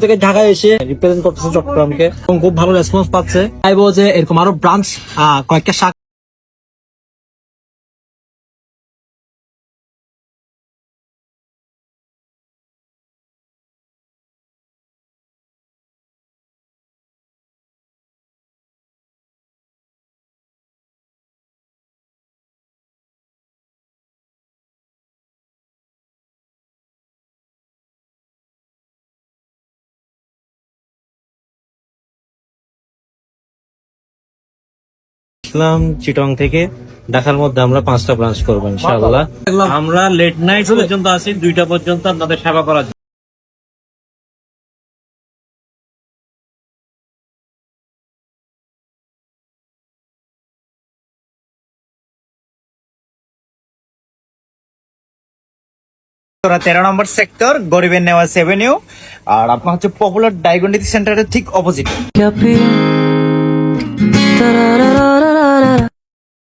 থেকে ঢাকায় এসে রিপ্রেজেন্ট করতেছে চট্টগ্রামকে এবং খুব ভালো রেসপন্স পাচ্ছে। চাইবো যে এরকম আরো ব্রাঞ্চ কয়েকটা শাখা ইসলাম চিটং থেকে ঢাকার মধ্যে আমরা 5টা ব্রাঞ্চ করবো ইনশাআল্লাহ। আমরা লেট নাইট পর্যন্ত আছি, 2টা পর্যন্ত আপনাদের সেবা করার জন্য। তোরা 13 নম্বর সেক্টর, গরিবের নেওয়াজ এভিনিউ। আর আপনার হচ্ছে পপুলার ডায়াগনস্টিক সেন্টারের ঠিক অপোজিট।